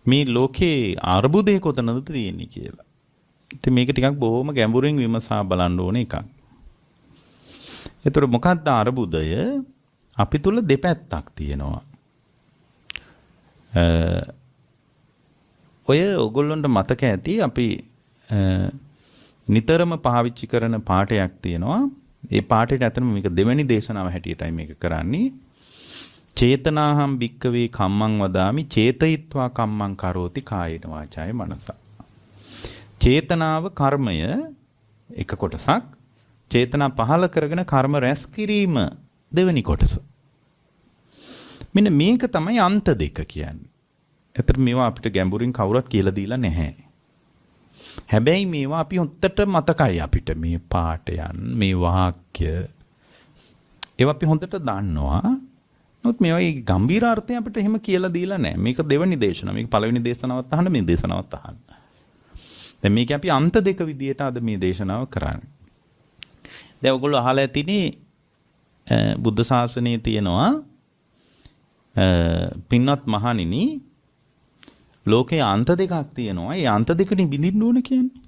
මේ ලෝකේ අර්බුදේ කොතනද තියෙන්නේ කියලා. ඉතින් මේක ටිකක් බොහොම ගැඹුරින් විමසා බලන්න ඕන එකක්. ඒතර මොකක්ද අර්බුදය? අපි තුල දෙපැත්තක් තියෙනවා. ඔය ඔයගොල්ලන්ට මතක ඇති අපි නිතරම පාවිච්චි කරන පාඩයක් තියෙනවා. ඒ පාඩේට ඇත්තම මේක දෙවෙනි දේශනාව හැටියටයි මේක කරන්නේ. චේතනාහම් භික්කවේ කම්මං වදාමි චේතයිත්වා කම්මං කරෝති කායේන වාචාය මනසා. චේතනාව කර්මය එක කොටසක්. චේතනා පහල කරගෙන කර්ම රැස් කිරීම දෙවෙනි කොටස. මෙන්න මේක තමයි අන්ත දෙක කියන්නේ. ඇත්තට මේවා අපිට ගැඹුරින් කවුරුත් කියලා දීලා නැහැ. හැබැයි මේවා අපි හොත්තට මතකයි අපිට මේ පාඩයන් මේ වාක්‍ය ඒවා අපි හොඳට දන්නවා. නමුත් මේවායි ගැඹීර අර්ථය අපිට එහෙම කියලා දීලා නැහැ. මේක දෙවෙනි දේශනාව. මේක පළවෙනි දේශනාවත් අහන්න මේ දේශනාවත් අහන්න. දැන් මේක අපි අන්ත දෙක විදියට අද මේ දේශනාව කරන්නේ. දැන් ඔයගොල්ලෝ අහලා ඇතිනේ බුද්ධ ශාසනයේ තියෙනවා පින්වත් මහණෙනි ලෝකේ අන්ත දෙකක් තියෙනවා. ඒ අන්ත දෙකනේ බිඳින්න ඕන කියන්නේ.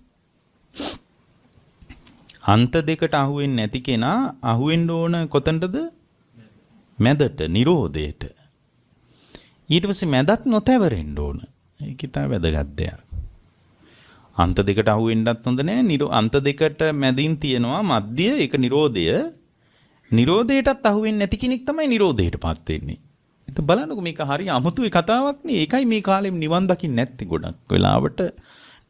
අන්ත දෙකට අහු වෙන්නේ නැති කෙනා අහු වෙන්න ඕන කොතනටද? මැදට, නිරෝධයට. ඊට පස්සේ මැදත් නොතැවරෙන්න ඕන. ඒක තමයි වැදගත් දෙයක්. අන්ත දෙකට අහු වෙන්නත් හොඳ නැහැ. අන්ත දෙකට මැදින් තියෙනවා මධ්‍ය ඒක නිරෝධය. නිරෝධයටත් අහු වෙන්නේ නැති කෙනෙක් තමයි නිරෝධයටපත් වෙන්නේ. ඒක බලන්නකො මේක හරි අමුතුයි කතාවක් නේ. ඒකයි මේ කාලෙම නිවන් දකින්න නැත්තේ ගොඩක් වෙලාවට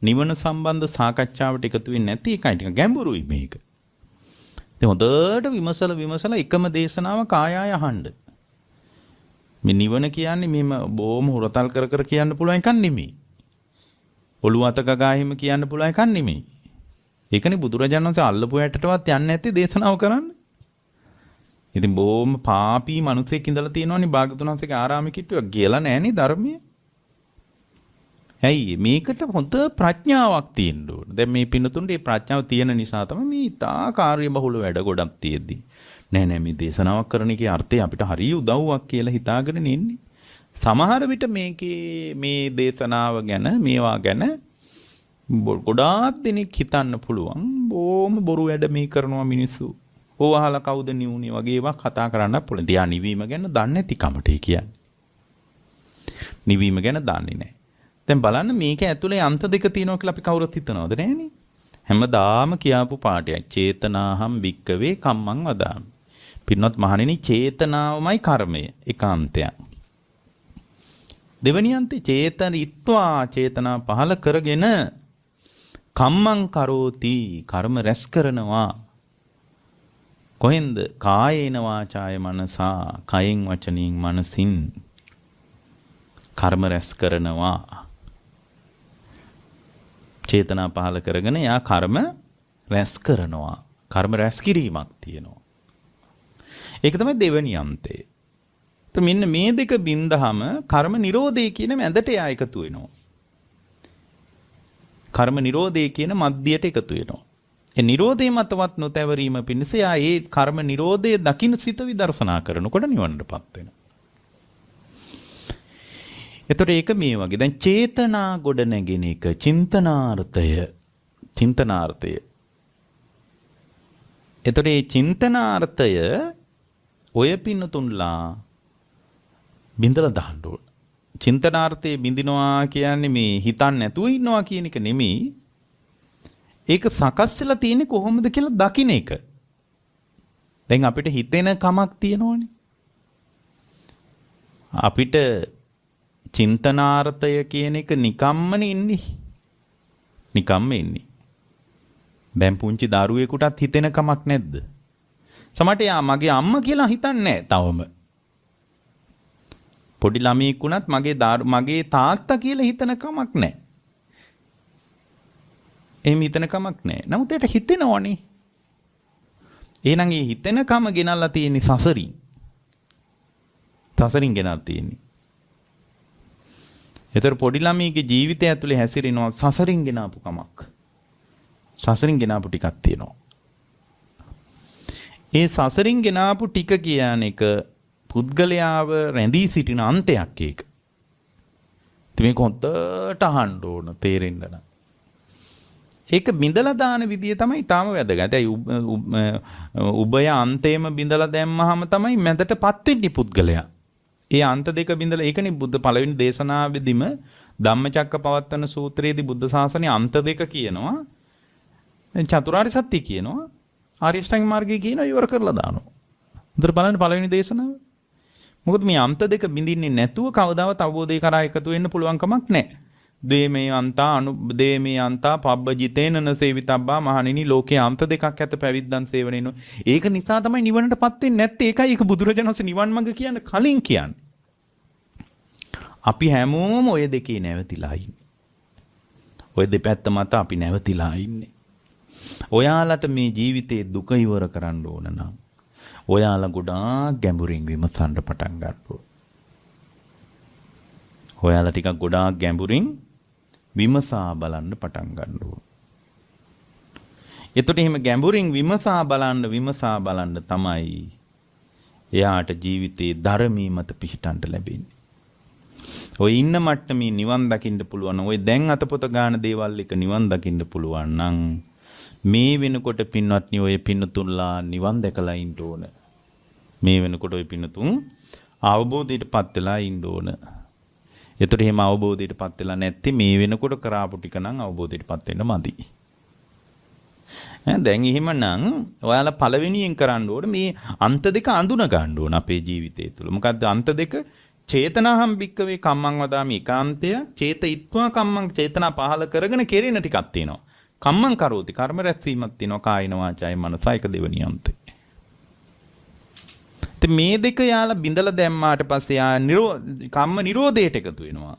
නිවන සම්බන්ධ සාකච්ඡාවට එකතු වෙන්නේ නැති එකයි ටික ගැඹුරුයි මේක. ඉතින් හොඳට විමසලා එකම දේශනාව කායය අහන්න. මේ නිවන කියන්නේ මෙහෙම බොහොම හොරතල් කර කියන්න පුළුවන් එකක් නෙමෙයි. ඔළුව අත ගගා හිම කියන්න පුළුවන් එකක් නෙමෙයි. ඒකනේ බුදුරජාණන් වහන්සේ අල්ලපු යටටවත් යන්නේ නැති දේශනාව කරන්නේ. ඉතින් බොහොම පාපී මිනිසෙක් ඉඳලා තියෙනවනේ භාගතුන් වහන්සේගේ ආරාමෙ කිට්ටුවක් කියලා නැහනේ ධර්මයේ. ඇයි මේකට හොඳ ප්‍රඥාවක් තියෙන්න ඕන. දැන් මේ පින්නතුන්ට මේ ප්‍රඥාව තියෙන නිසා තමයි මේ ඉතා කාර්යබහුල වැඩ ගොඩක් තියෙද්දි. නෑ මේ දේශනාවක් කරන එකේ අර්ථය අපිට හරිය උදව්වක් කියලා හිතාගෙන ඉන්නේ. සමහර විට මේකේ මේ දේශනාව ගැන මේවා ගැන ගොඩාක් දෙනෙක් හිතන්න පුළුවන්. බොහොම බොරු වැඩ මේ කරනවා මිනිස්සු. ඕවහලා කවුද නිවුනේ වගේ ඒවා කතා කරන්න පුළුවන්. තියා නිවීම ගැන දන්නේ නැති කමට කියන්නේ. නිවීම ගැන දන්නේ නැහැ. දැන් බලන්න මේක ඇතුලේ අන්ත දෙක තියෙනවා කියලා අපි කවුරුත් හිතනවද නැහනේ? හැමදාම කියාපු පාඩයක්. චේතනාහම් භික්කවේ කම්මං වදාමි. පින්වත් මහණෙනි චේතනාවමයි කර්මය. ඒකාන්තයක්. දෙවැනි අන්තේ චේතනිත්වා චේතනා පහල කරගෙන කම්මං කරෝති කර්ම රැස් කරනවා. කොහෙන්ද? කායේන වාචාය මනසා කයෙන් වචනින් මනසින් කර්ම රැස් කරනවා. චේතනා පහල කරගෙන යා කර්ම රැස් කරනවා. කර්ම රැස් කිරීමක් තියෙනවා. ඒක තමයි දෙවෙනි අන්තය. මෙන්න මේ දෙක බින්දහම කර්ම නිරෝධය කියන මැදට යා එකතු වෙනවා. කර්ම නිරෝධය කියන මධ්‍යයට එකතු වෙනවා. ඒ නිරෝධය මතවත් නොතැවරීම පිණිස යා ඒ කර්ම නිරෝධය දකින්න සිත විදර්ශනා කරනකොට නිවනටපත් වෙනවා. එතකොට ඒක මේ වගේ. දැන් චේතනා ගොඩ නැගෙන එක චින්තනාර්ථය. එතකොට මේ චින්තනාර්ථය ඔය පින්නතුන්ලා බින්දලා දාන්න ඕන. චින්තනාර්ථයේ බින්දිනවා කියන්නේ මේ හිතන්න නැතුව ඉන්නවා කියන එක නෙමෙයි. ඒක සකස් වෙලා තියෙන්නේ කොහොමද කියලා දකින්න එක. දැන් අපිට හිතෙන කමක් තියෙනවනේ. අපිට චින්තනාර්ථය කියන එක නිකම්මනේ ඉන්නේ. නිකම්ම ඉන්නේ. බැම් පුංචි දරුවෙකුටත් හිතෙන කමක් නැද්ද? සමහරට යා මගේ අම්මා කියලා හිතන්නේ නැහැ තවම. පොඩි ළමයෙක් වුණත් මගේ තාත්තා කියලා හිතන කමක් නැහැ. එහෙම හිතන කමක් නැහැ. නමුත් ඒට හිතෙනවනේ. එහෙනම් ඒ හිතෙන කම ගෙනල්ලා තියෙන්නේ සසරින්. සසරින් ගෙනල්ලා තියෙන්නේ. ඒතර පොඩි ළමයිගේ ජීවිතය ඇතුලේ හැසිරෙනවා සසරින් ගෙනාපු කමක්. සසරින් ගෙනාපු ටිකක් තියෙනවා. ඒ සසරින් ගෙනාපු ටික කියන එක පුද්ගලයාව රැඳී සිටින අන්තයක් ඒක. ඉතින් මේක හොඳට අහන්න ඕන තේරෙන්න නම්. ඒක බිඳලා දාන විදිය තමයි ඊටාම වැදගත්. ඒ උභය අන්තේම බිඳලා දැම්මහම තමයි මැදටපත් වෙන්නේ පුද්ගලයා. ඒ අන්ත දෙක බිඳලා ඒකනේ බුද්ධ පළවෙනි දේශනාවෙදිම ධම්මචක්කපවත්තන සූත්‍රයේදී බුද්ධ ශාසනයේ අන්ත දෙක කියනවා. චතුරාර්ය සත්‍ය කියනවා. ආර්ය අෂ්ටාංගික මාර්ගය කියනවා ඉවර කරලා දානවා. උදේට බලන්න පළවෙනි දේශනාව. මොකද මේ අන්ත දෙක බිඳින්නේ නැතුව කවදාවත් අවබෝධය කරා එකතු වෙන්න පුළුවන් කමක් නැහැ. දේමේ අන්තා දේමේ අන්තා පබ්බජිතේනන සේවිතබ්බා මහණෙනි ලෝකේ අන්ත දෙකක් ඇත පැවිද්දන් සේවනේන. ඒක නිසා තමයි නිවනටපත් වෙන්නේ නැත්තේ. ඒකයි ඒක බුදුරජාණන් වහන්සේ නිවන් මඟ කියන කලින් කියන්නේ. අපි හැමෝම ඔය දෙකේ නැවතිලා ඉන්නේ. ඔය දෙපැත්ත මත අපි නැවතිලා ඉන්නේ. ඔයාලට මේ ජීවිතේ දුක ඉවර කරන්න ඕන නම් ඔයාලා ගොඩාක් ගැඹුරින් විමසන්න පටන් ගන්න ඕන. ඔයාලා ටිකක් ගොඩාක් ගැඹුරින් විමසා බලන්න පටන් ගන්න ඕන. එතකොට එහෙම ගැඹුරින් විමසා බලන්න තමයි එයාට ජීවිතේ ධර්මී මත පිහිටන්න ලැබෙන්නේ. ඔය ඉන්න මට්ටමේ නිවන් දකින්න පුළුවන්. ඔය දැන් අතපොත ගන්න දේවල් එක නිවන් දකින්න පුළුවන් නම් මේ වෙනකොට පින්වත්නි ඔය පින්නතුන්ලා නිවන් දැකලා ඉන්න ඕන. මේ වෙනකොට ඔය පින්නතුන් අවබෝධයටපත් වෙලා ඉන්න ඕන. එතකොට එහෙම අවබෝධයටපත් වෙලා නැත්නම් මේ වෙනකොට කරාපු ටික නම් අවබෝධයටපත් වෙන්න මදි. දැන් එහෙමනම් ඔයාලා පළවෙනියෙන් කරන්න ඕනේ මේ අන්ත දෙක අඳුන ගන්න ඕන අපේ ජීවිතය තුළ. මොකද්ද අන්ත දෙක? චේතනාහම් භික්කවේ කම්මං වදාමි ඒකාන්තය චේතයිත්වා කම්මං චේතනා පහල කරගෙන කෙරෙන ටිකක් තියෙනවා. කම්මං කරෝති කර්ම රැස්වීමක් තියෙනවා කායින වාචාය මනස එක දෙවෙනි අන්තේ. ඉතින් මේ දෙක යාලා බිඳලා දැම්මාට පස්සේ යා කම්ම නිරෝධයට එකතු වෙනවා.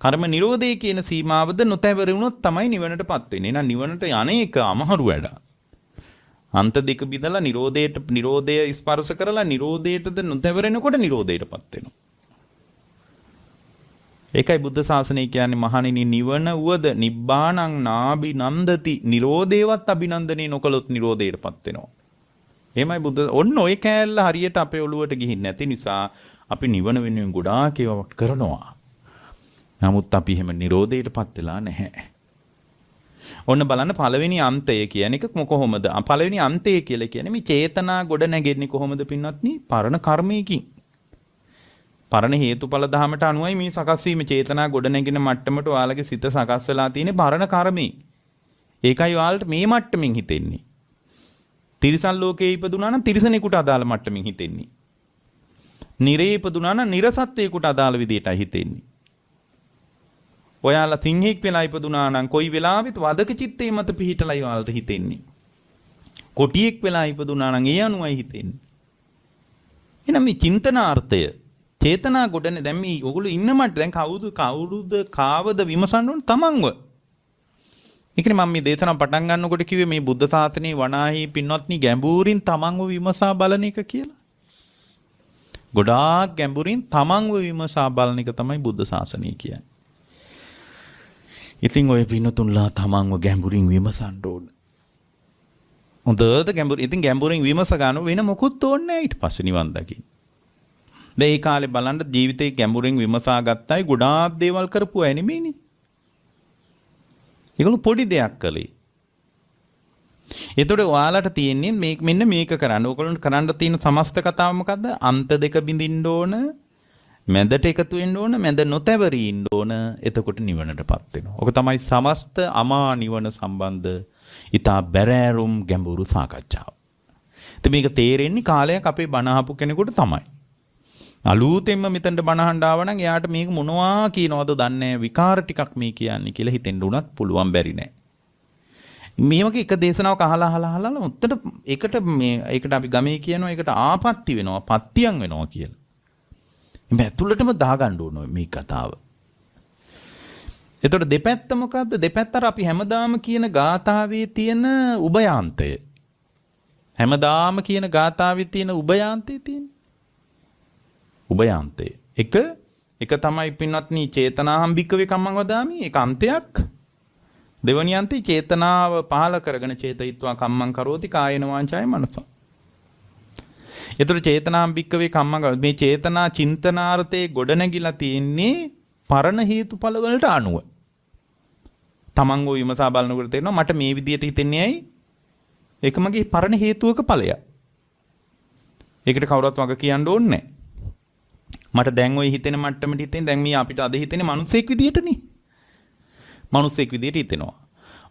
කර්ම නිරෝධය කියන සීමාවද නොතැවරුණොත් තමයි නිවනටපත් වෙන්නේ. එහෙනම් නිවනට අනේක අමහරු වැඩ. අන්ත දෙක බිඳලා නිරෝධය ස්පර්ශ කරලා නිරෝධයටද නොතැවරෙනකොට නිරෝධයටපත් වෙනවා. ඒකයි බුද්ධ ශාසනය කියන්නේ මහණෙනි නිවන වුවද නිබ්බාණං නාබි නන්දති නිරෝධේවත් අභිනන්දනේ නොකළොත් නිරෝධයටපත් වෙනවා. එහෙමයි බුද්ධ ඔන්න ඔය කෑල්ල හරියට අපේ ඔළුවට ගිහින් නැති නිසා අපි නිවන වෙනුවෙන් ගොඩාක් ඒවා කරනවා. නමුත් අපි එහෙම නිරෝධයටපත් වෙලා නැහැ. ඔන්න බලන්න පළවෙනි අන්තය කියන එක කොහොමද? පළවෙනි අන්තය කියලා කියන්නේ මේ චේතනා ගොඩ නැගෙන්නේ කොහොමද පින්වත්නි? පරණ කර්මයකින්. පරණ හේතුඵල ධමයට අනුවයි මේ සකස් වීම චේතනා ගොඩ නැගින මට්ටමට ඔයාලගේ සිත සකස් වෙලා තියෙන්නේ පරණ කර්මී. ඒකයි ඔයාලට මේ මට්ටමින් හිතෙන්නේ. තිරිසන් ලෝකේ ඉපදුනා නම් තිරිසනෙකුට අදාළ මට්ටමින් හිතෙන්නේ. නිරේ ඉපදුනා නම් නිරසත්වයකට අදාළ විදියටයි හිතෙන්නේ. ඔයාලා සිංහෙක් වෙලා ඉපදුනා නම් කොයි වෙලාවෙත් වදක චිත්තේ මත පිහිටලා ඔයාලට හිතෙන්නේ. කොටියෙක් වෙලා ඉපදුනා නම් ඒ අනුවයි හිතෙන්නේ. එහෙනම් මේ චින්තනාර්ථය චේතනා ගොඩනේ දැන් මේ ඔයගොල්ලෝ ඉන්න මට දැන් කවුරුද කාවද විමසන්න ඕන තමන්ව. ඒකනේ මම මේ දේශනාව පටන් ගන්නකොට කිව්වේ මේ බුද්ධ ශාසනයේ වනාහි පින්වත්නි ගැඹුරින් තමන්ව විමසා බලන එක කියලා. ගොඩාක් ගැඹුරින් තමන්ව විමසා බලන එක තමයි බුද්ධ ශාසනය කියන්නේ. ඉතින් ඔය පින්නතුන්ලා තමන්ව ගැඹුරින් විමසන්න ඕන. හොඳට ඉතින් ගැඹුරින් විමස ගන්න වෙන මොකුත් ඕනේ නැහැ ඊට පස්සේ නිවන් දකින්න. දැන් ඒ කාලේ බලන්න ජීවිතේ ගැඹුරින් විමසා ගත්තයි ගොඩාක් දේවල් කරපු අය නෙමෙයිනේ. ඒගොල්ලෝ පොඩි දෙයක් කළේ. ඒතකොට ඔයාලට තියෙන්නේ මෙන්න මේක කරන්න. ඔයගොල්ලන්ට කරන්න තියෙන සමස්ත කතාව මොකද්ද? අන්ත දෙක බිඳින්න ඕන. මැදට එකතු වෙන්න ඕන, මැද නොතැවරී ඉන්න ඕන. එතකොට නිවනටපත් වෙනවා. ඔක තමයි සමස්ත අමා නිවන සම්බන්ධ ඊට බැරෑරුම් ගැඹුරු සාකච්ඡාව. ඉතින් මේක තේරෙන්නේ කාලයක් අපේ බණ අහපු කෙනෙකුට තමයි. අලුතෙන්ම මෙතනට බණ අහන්න ආව නම් එයාට මේක මොනවා කියනවද දන්නේ විකාර ටිකක් මේ කියන්නේ කියලා හිතෙන්න උනත් පුළුවන් බැරි නෑ. මේ වගේ එක දේශනාවක් අහලා උත්තර ඒකට අපි ගමේ කියනවා ඒකට ආපත්‍ති වෙනවා, පත්තියන් වෙනවා කියලා. මේ ඇතුළටම දාගන්න ඕන මේ කතාව. එතකොට දෙපැත්ත මොකද්ද? දෙපැත්ත අපි හැමදාම කියන ගාථාවේ තියෙන උභයාන්තය. හැමදාම කියන ගාථාවේ තියෙන උභයාන්තය තියෙන. උභයාන්තය. එක තමයි පින්වත්නි චේතනාහම් භික්කවේ කම්මං වදාමි. ඒක අන්තයක්. දෙවනි අන්තේ චේතනාව පහල කරගෙන චේතයිත්වා කම්මං කරෝති කායන වාචාය මනස. ඒතර චේතනාම් භික්කවේ කම්මං මේ චේතනා චින්තනාර්ථයේ ගොඩනැගිලා තියෙන්නේ පරණ හේතුඵල වලට අනුව. තමන් ඔය විමසා බලනකොට තේරෙනවා මට මේ විදියට හිතෙන්නේ ඇයි? ඒක මගේ පරණ හේතුවක ඵලයක්. ඒකට කවුරුත් වග කියන්න ඕනේ නැහැ. මට දැන් ඔය හිතෙන මට්ටමට හිතෙන දැන් මේ අපිට අද හිතෙන්නේ මිනිස්සෙක් විදියටනේ. මිනිස්සෙක් විදියට හිතෙනවා.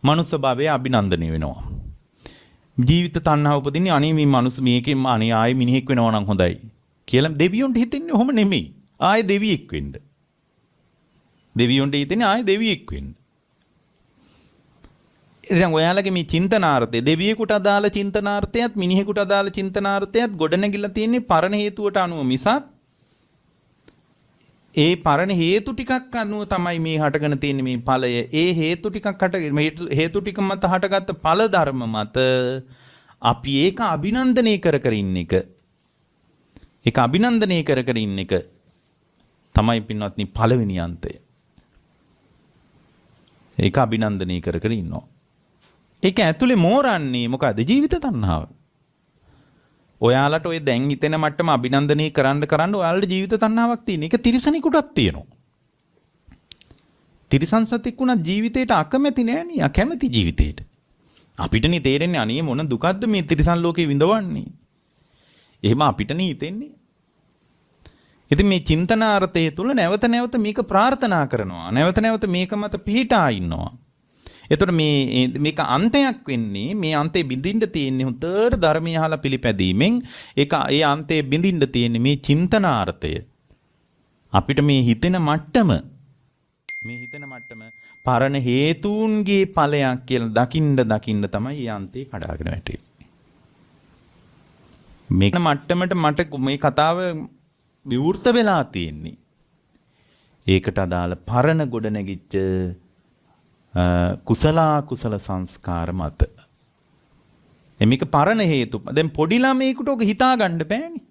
මනුස්ස භාවය අභිනන්දනය වෙනවා. ජීවිත තණ්හාව උපදින්නේ අනේ මේ මිනිස් මේකෙන් අනේ ආයේ මිනිහෙක් වෙනවා නම් හොඳයි කියලා දෙවියොන්ට හිතෙන්නේ ඔහොම නෙමෙයි. ආයේ දෙවියෙක් වෙන්න. දෙවියොන්ට හිතෙන්නේ ආයේ දෙවියෙක් වෙන්න. දැන් ඔයාලගේ මේ චින්තනාර්ථය දෙවියෙකුට අදාළ චින්තනාර්ථයත් මිනිහෙකුට අදාළ චින්තනාර්ථයත් ගොඩනැගිලා තියෙන්නේ පරණ හේතුවට අනුව මිසක් ඒ පරණ හේතු ටිකක් අනුව තමයි මේ හටගෙන තියෙන්නේ මේ ඵලය. ඒ හේතු ටිකක් හේතු ටික මත හටගත්ත ඵල ධර්ම මත අපි ඒක අභිනන්දනය කර කර ඉන්න එක. ඒක අභිනන්දනය කර කර ඉන්න එක තමයි පින්වත්නි පළවෙනි අන්තය. ඒක අභිනන්දනය කර කර ඉන්නවා. ඒක ඇතුලේ මෝරන්නේ මොකද? ජීවිත තණ්හාව. ඔයාලට ඔය දැන් හිතෙන මට්ටම අභිනන්දනය කරන්න ඔයාලට ජීවිත තණ්හාවක් තියෙන. ඒක තිරිසනෙකුටත් තියෙනවා. තිරිසන් සතෙක් උනත් ජීවිතේට අකමැති නෑනේ. අකමැති ජීවිතේට. අපිටනේ තේරෙන්නේ අනේ මොන දුකක්ද මේ තිරිසන් ලෝකේ විඳවන්නේ. එහෙම අපිටනේ හිතෙන්නේ. ඉතින් මේ චින්තනාර්ථය තුල නැවත නැවත මේක ප්‍රාර්ථනා කරනවා. නැවත නැවත මේක මත පිහිටා ඉන්නවා. එතකොට මේක අන්තයක් වෙන්නේ මේ අන්තේ බිඳින්න තියෙන්නේ හොඳට ධර්මය අහලා පිළිපැදීමෙන් ඒක ඒ අන්තේ බිඳින්න තියෙන්නේ මේ චින්තනාර්ථය. අපිට මේ හිතෙන මට්ටම පරණ හේතුන්ගේ ඵලයක් කියලා දකින්න තමයි මේ අන්තේ කඩාගෙන වැටෙන්නේ. මේක මට්ටමට මට මේ කතාව විවෘත වෙලා තියෙන්නේ. ඒකට අදාළ පරණ ගොඩ නැගිච්ච කුසල සංස්කාර මත. මේක පරණ හේතු. දැන් පොඩි ළමයෙකුට ඔක හිතා ගන්න බෑනේ.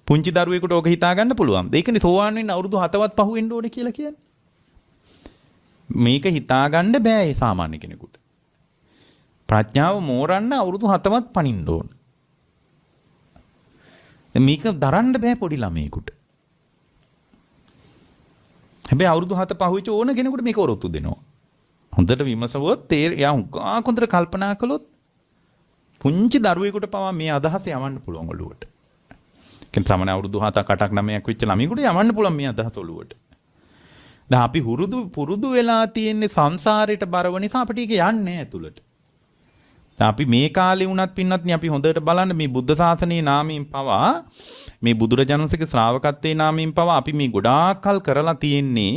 පුංචි දරුවෙකුට ඔක හිතා ගන්න පුළුවන්. ඒකනේ සෝවාන් වෙන්න අවුරුදු 7වත් පහු වෙන්න ඕනේ කියලා කියන්නේ. මේක හිතා ගන්න බෑ ඒ සාමාන්‍ය කෙනෙකුට. ප්‍රඥාව මෝරන්න අවුරුදු 7වත් පනින්න ඕන. මේක දරන්න බෑ පොඩි ළමයෙකුට. හැබැයි අවුරුදු 7 පහුවෙච්ච ඕන කෙනෙකුට මේක ඔරොත්තු දෙනවා. හොඳට විමසුවොත් යා හුඟක් හොඳට කල්පනා කළොත් පුංචි දරුවෙකුට පවා මේ අදහස යවන්න පුළුවන් ඔළුවට. කියන්නේ සාමාන්‍ය අවුරුදු 7ක් 8ක් 9ක් වෙච්ච ළමයෙකුට යවන්න පුළුවන් මේ අදහස ඔළුවට. දැන් අපි පුරුදු වෙලා තියෙන්නේ සංසාරයට බරව නිසා අපිට ඒක යන්නේ නැහැ ඇතුළට. දැන් අපි මේ කාලේ වුණත් පින්නත් අපි හොඳට බලන්න මේ බුද්ධ ශාසනයේ නාමයෙන් පවා මේ බුදුරජාණන්සේගේ ශ්‍රාවකත්වයේ නාමයෙන් පවා අපි මේ ගොඩාක් කල් කරලා තියෙන්නේ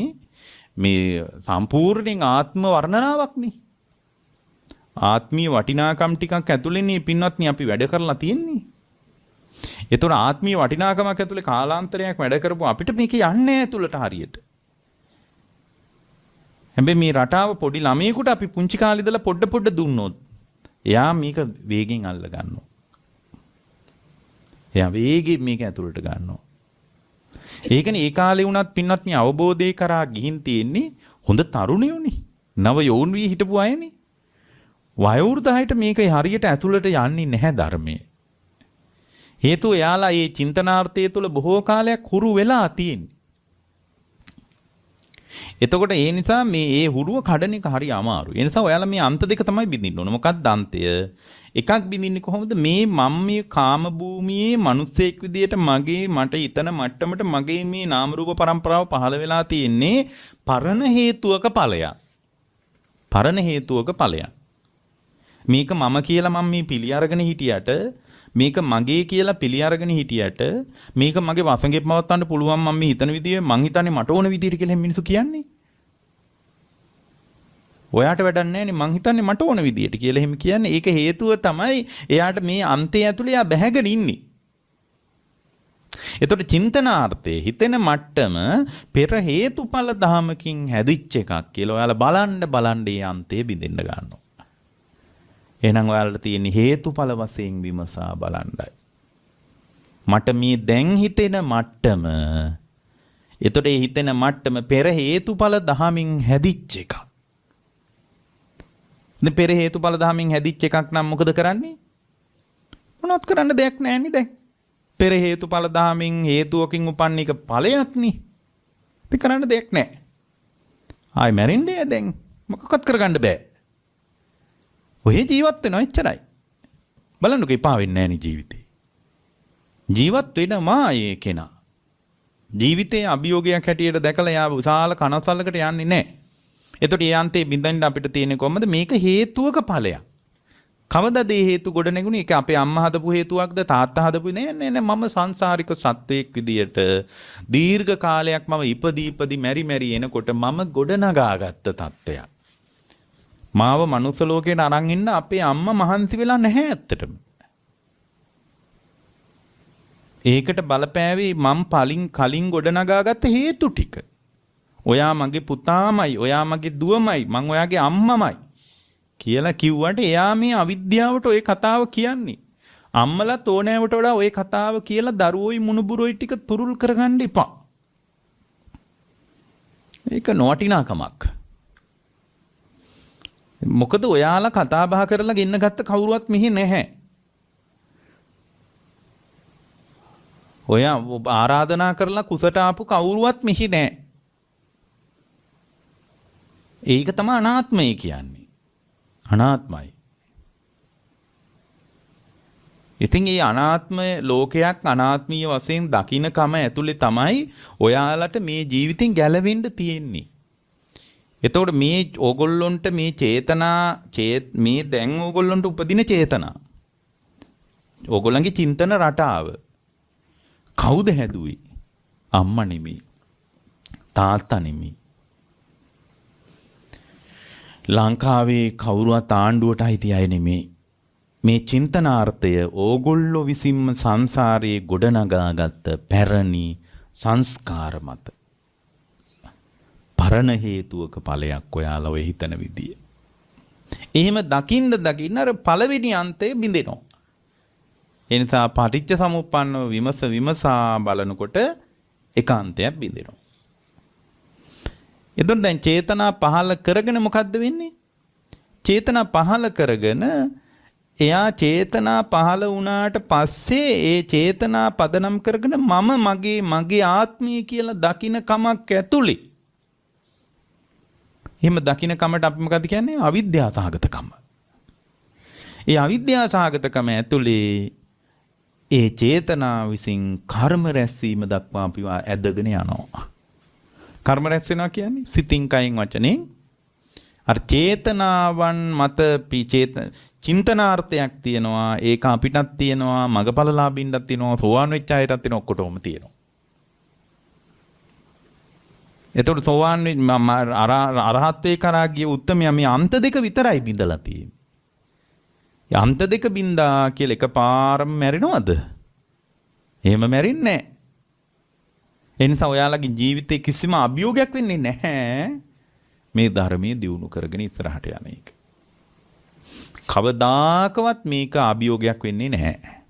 මේ සම්පූර්ණයෙන් ආත්ම වර්ණනාවක් නේ. ආත්මීය වටිනාකම් ටිකක් ඇතුළේනේ පින්වත්නි අපි වැඩ කරලා තියෙන්නේ. ඒතොර ආත්මීය වටිනාකමක් ඇතුළේ කාලාන්තරයක් වැඩ කරපුවා අපිට මේක යන්නේ ඇතුළට හරියට. හැබැයි මේ රටාව පොඩි ළමයෙකුට අපි පුංචි කාලේ ඉඳලා පොඩ දුන්නොත් එයා මේක වේගෙන් අල්ල ගන්නවා. එයා වේගෙන් මේක ඇතුළට ගන්නවා. ඒකනේ ඒ කාලේ වුණත් පින්වත්නි අවබෝධය කරා ගිහින් තියෙන්නේ හොඳ තරුණයෝනේ. නව යෝන් වී හිටපු අයනේ. වයෝවෘද්ධයට මේක හරියට ඇතුළට යන්නේ නැහැ ධර්මයේ. හේතුව එයාලා මේ චින්තනාර්ථය තුළ බොහෝ කාලයක් හුරු වෙලා තියෙන්නේ. එතකොට ඒ නිසා මේ හුරුව කඩන එක හරි අමාරුයි. ඒ නිසා ඔයාලා මේ අන්ත දෙක තමයි බින්දින්න ඕන. මොකක්ද අන්තය? එකක් බින්දින්නේ කොහොමද? මම මේ කාම භූමියේ මිනිස්සෙක් විදියට මට හිතන මට්ටමට මගේ මේ නාම රූප પરම්පරාව පහළ වෙලා තියෙන්නේ පරණ හේතුවක ඵලයක්. පරණ හේතුවක ඵලයක්. මේක මම කියලා මම මේ පිළි අරගෙන හිටියට මේක මගේ කියලා පිළි අරගෙන හිටියට මේක මගේ වසඟේ පවත්වන්න පුළුවන් මම මේ හිතන විදිය මං හිතන්නේ මට ඕන විදියට කියලා මිනිස්සු කියන්නේ. ඔයාට වැඩක් නැහැනේ මං හිතන්නේ මට ඕන විදියට කියලා එහෙම කියන්නේ. ඒක හේතුව තමයි එයාට මේ අන්තය ඇතුලේ එයා බැහැගෙන ඉන්නේ. එතකොට චින්තනාර්ථයේ හිතෙන මට්ටම පෙර හේතුඵල ධමකින් හැදිච්ච එකක් කියලා ඔයාලා බලන්න මේ අන්තය බිඳෙන්න ගන්නවා. එහෙනම් ඔයාලට තියෙන හේතුඵල වශයෙන් විමසා බලන්නයි. මට මේ දැන් හිතෙන මට්ටම එතකොට මේ හිතෙන මට්ටම පෙර හේතුඵල ධමමින් හැදිච්ච එකක්. දැන් පෙර හේතුඵල ධමමින් හැදිච්ච එකක් නම් මොකද කරන්නේ? මොනවත් කරන්න දෙයක් නැහැ නේ දැන්. පෙර හේතුඵල ධමමින් හේතුවකින් උපන්න එක ඵලයක් නේ. ඉතින් කරන්න දෙයක් නැහැ. ආයි මැරෙන්නේ දැන් මොකක්වත් කරගන්න බෑ. ඔය ජීවත් වෙනවා එච්චරයි. බලන්නකෝ එපා වෙන්නේ නැහැ නේ ජීවිතේ. ජීවත් වෙනවා ඒ කෙනා. ජීවිතයේ අභියෝගයක් හැටියට දැකලා යා විශාල කනසල්ලකට යන්නේ නැහැ. එතකොට ඒ අන්තේ බින්දෙන් අපිට තියෙන්නේ කොහමද? මේක හේතුවක ඵලයක්. කවදාද මේ හේතු ගොඩ නැගුණේ? ඒක අපේ අම්මා හදපු හේතුවක්ද තාත්තා හදපු නෑ මම සංසාරික සත්වයක් විදියට දීර්ඝ කාලයක් මම ඉපදී මෙරි එනකොට මම ගොඩ නගාගත්ත තත්ත්වයක්. මාව මනුස්ස ලෝකයට අරන් ඉන්න අපේ අම්මා මහන්සි වෙලා නැහැ ඇත්තටම. ඒකට බලපෑවේ මම කලින් ගොඩ නගාගත්ත හේතු ටික. ඔයා මගේ පුතාමයි, ඔයා මගේ දුවමයි, මං ඔයාගේ අම්මමයි කියලා කිව්වට එයා මේ අවිද්‍යාවට ওই කතාව කියන්නේ. අම්මලා තෝනෑවට වඩා ওই කතාව කියලා දරුවෝයි මුණුබුරෝයි ටික තුරුල් කරගන්න එපා. ඒක නොවටිනාකමක්. මොකද ඔයාලා කතා බහ කරලා ගෙන්න ගත්ත කවුරුවත් මෙහි නැහැ. ඔයා ආරාධනා කරලා කුසට ආපු කවුරුවත් මෙහි නැහැ. ඒක තමයි අනාත්මය කියන්නේ. අනාත්මයි. ඉතින් මේ අනාත්ම ලෝකයක් අනාත්මීය වශයෙන් දකින්නකම ඇතුලේ තමයි ඔයාලට මේ ජීවිතෙන් ගැලවෙන්න තියෙන්නේ. එතකොට මේ ඕගොල්ලොන්ට මේ චේතනා මේ දැන් ඕගොල්ලොන්ට උපදින චේතනා ඕගොල්ලන්ගේ චින්තන රටාව කවුද හැදුවේ? අම්මා නෙමෙයි. තාත්තා නෙමෙයි. ලංකාවේ කවුරුවත් ආණ්ඩුවට අයිති අය නෙමෙයි. මේ චින්තනාර්ථය ඕගොල්ලෝ විසින්ම සංසාරයේ ගොඩනගාගත්ත පැරණි සංස්කාර මත. පරණ හේතුවක ඵලයක් ඔයාලා ඔය හිතන විදිය. එහෙම දකින්න අර පළවෙනි අන්තය බිඳෙනවා. ඒ නිසා පටිච්ච සමුප්පන්නව විමසා බලනකොට ඒකාන්තයක් බිඳෙනවා. එතකොට දැන් චේතනා පහල කරගෙන මොකද්ද වෙන්නේ? චේතනා පහල කරගෙන එයා චේතනා පහල වුණාට පස්සේ ඒ චේතනා පදනම් කරගෙන මගේ ආත්මය කියලා දකින්න කමක් ඇතුලේ. එහෙම දකින්න කමට අපි මොකද කියන්නේ? අවිද්‍යාව සහගතකම. ඒ අවිද්‍යාව සහගතකම ඇතුලේ ඒ චේතනා විසින් කර්ම රැස්වීම දක්වා අපි ඇදගෙන යනවා. කර්ම රැස් වෙනවා කියන්නේ සිතින් කයින් වචනෙන් අර චේතනාවන් මත චින්තනාර්ථයක් තියෙනවා. ඒක අපිටත් තියෙනවා, මගපලලාභින්ටත් තියෙනවා, සෝවාන් වෙච්ච අයටත් තියෙනවා, ඔක්කොටම තියෙනවා. එතකොට සෝවාන් අරහත්වේ කරා ගිය උත්තමයා මේ අන්ත දෙක විතරයි බිඳලා තියෙන්නේ. අන්ත දෙක බින්දා කියලා එකපාරම මැරෙනවද? එහෙම මැරෙන්නේ නැහැ. ඒ නිසා ඔයාලගේ ජීවිතේ කිසිම අභියෝගයක් වෙන්නේ නැහැ. මේ ධර්මයේ දියුණු කරගෙන ඉස්සරහට යන එක. කවදාකවත් මේක අභියෝගයක් වෙන්නේ නැහැ.